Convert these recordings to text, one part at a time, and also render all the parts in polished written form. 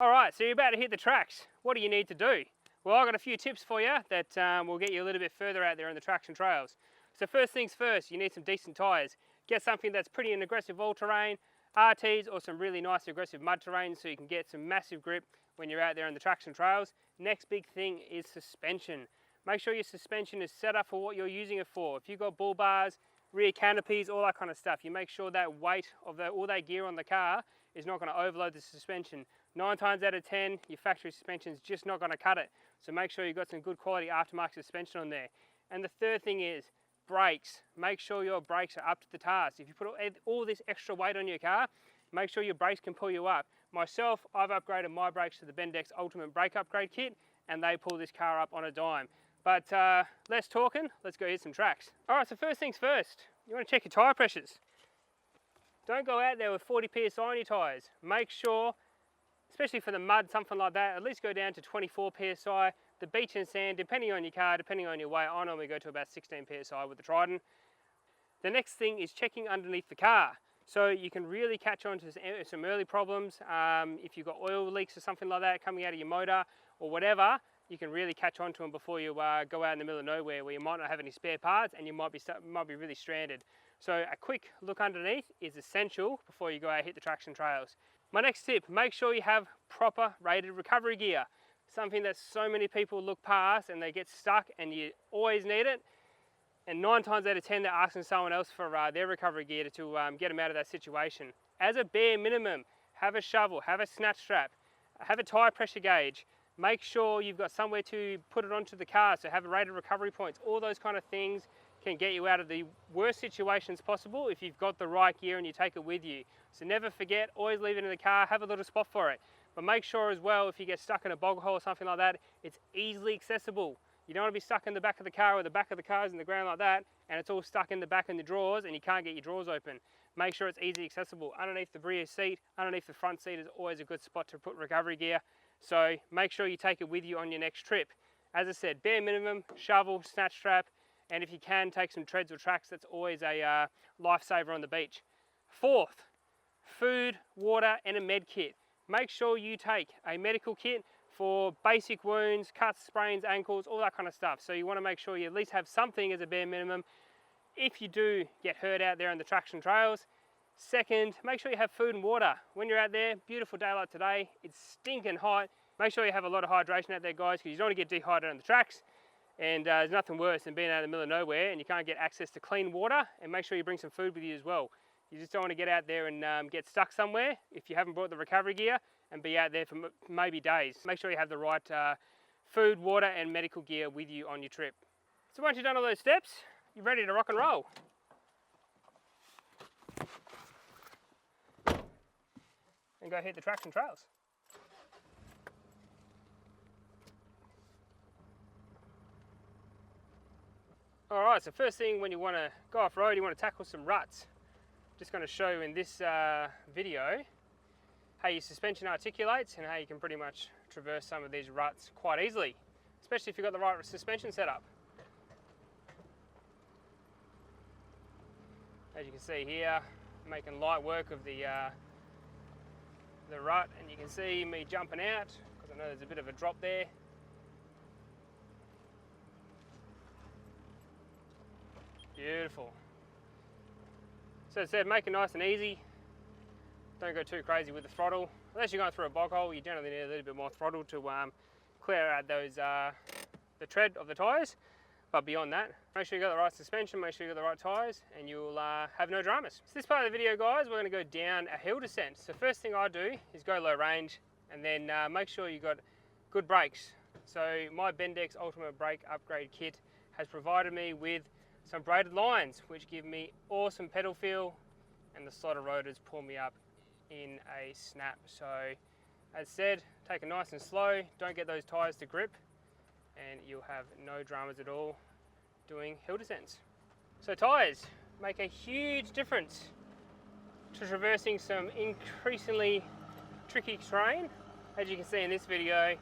Alright, so you're about to hit the tracks. What do you need to do? Well, I've got a few tips for you that will get you a little bit further out there on the tracks and trails. So first things first, you need some decent tyres. Get something that's pretty an aggressive all-terrain, RTs or some really nice aggressive mud terrain so you can get some massive grip when you're out there on the tracks and trails. Next big thing is suspension. Make sure your suspension is set up for what you're using it for. If you've got bull bars, rear canopies, all that kind of stuff, you make sure that weight of all that gear on the car is not going to overload the suspension. 9 times out of 10, your factory suspension is just not going to cut it. So make sure you've got some good quality aftermarket suspension on there. And the third thing is brakes. Make sure your brakes are up to the task. If you put all this extra weight on your car, make sure your brakes can pull you up. Myself, I've upgraded my brakes to the Bendix Ultimate Brake Upgrade Kit, and they pull this car up on a dime. But less talking, let's go hit some tracks. All right, so first things first, you want to check your tyre pressures. Don't go out there with 40 psi on your tyres. Make sure, especially for the mud, something like that, at least go down to 24 psi. The beach and sand, depending on your car, depending on your weight, I normally go to about 16 psi with the Triton. The next thing is checking underneath the car. So you can really catch on to some early problems. If you've got oil leaks or something like that coming out of your motor or whatever, you can really catch on to them before you go out in the middle of nowhere where you might not have any spare parts and you might be really stranded. So a quick look underneath is essential before you go out and hit the tracks and trails. My next tip, make sure you have proper rated recovery gear. Something that so many people look past and they get stuck and you always need it. And 9 times out of 10 they're asking someone else for their recovery gear to get them out of that situation. As a bare minimum, have a shovel, have a snatch strap, have a tyre pressure gauge. Make sure you've got somewhere to put it onto the car, so have rated recovery points. All those kind of things can get you out of the worst situations possible if you've got the right gear and you take it with you. So never forget, always leave it in the car, have a little spot for it. But make sure as well, if you get stuck in a bog hole or something like that, it's easily accessible. You don't want to be stuck in the back of the car or the back of the car is in the ground like that and it's all stuck in the back in the drawers and you can't get your drawers open. Make sure it's easily accessible. Underneath the rear seat, underneath the front seat is always a good spot to put recovery gear. So make sure you take it with you on your next trip. As I said, bare minimum, shovel, snatch strap, and if you can, take some treads or tracks. That's always a lifesaver on the beach. Fourth, food, water, and a med kit. Make sure you take a medical kit for basic wounds, cuts, sprains, ankles, all that kind of stuff. So you want to make sure you at least have something as a bare minimum if you do get hurt out there on the tracks and trails. Second, make sure you have food and water. When you're out there, beautiful day like today, it's stinking hot. Make sure you have a lot of hydration out there, guys, because you don't want to get dehydrated on the tracks. And there's nothing worse than being out in the middle of nowhere and you can't get access to clean water. And make sure you bring some food with you as well. You just don't want to get out there and get stuck somewhere if you haven't brought the recovery gear and be out there for maybe days. Make sure you have the right food, water and medical gear with you on your trip. So once you've done all those steps, you're ready to rock and roll. And go hit the tracks and trails. Alright, so first thing when you want to go off-road, you want to tackle some ruts. Just going to show you in this video how your suspension articulates and how you can pretty much traverse some of these ruts quite easily, especially if you've got the right suspension setup. As you can see here, making light work of the rut, and you can see me jumping out because I know there's a bit of a drop there. Beautiful. So as I said, make it nice and easy. Don't go too crazy with the throttle. Unless you're going through a bog hole, you generally need a little bit more throttle to clear out those the tread of the tyres. But beyond that, make sure you got the right suspension, make sure you got the right tyres, and you'll have no dramas. So this part of the video, guys, we're going to go down a hill descent. So first thing I do is go low range, and then make sure you got good brakes. So my Bendix Ultimate Brake Upgrade Kit has provided me with some braided lines, which give me awesome pedal feel, and the slotted rotors pull me up in a snap. So as said, take it nice and slow, don't get those tyres to grip, and you'll have no dramas at all doing hill descents. So tyres make a huge difference to traversing some increasingly tricky terrain. As you can see in this video,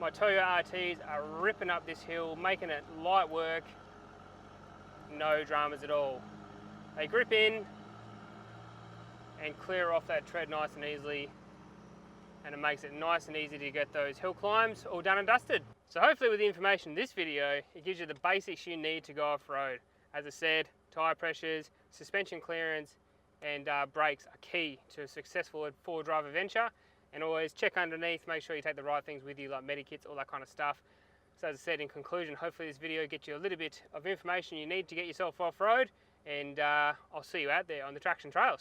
my Toyo RTs are ripping up this hill, making it light work, no dramas at all. They grip in and clear off that tread nice and easily and it makes it nice and easy to get those hill climbs all done and dusted. So hopefully with the information in this video, it gives you the basics you need to go off-road. As I said, tyre pressures, suspension clearance, and brakes are key to a successful four-wheel drive adventure. And always check underneath, make sure you take the right things with you, like medikits, all that kind of stuff. So as I said, in conclusion, hopefully this video gets you a little bit of information you need to get yourself off-road, and I'll see you out there on the traction trails.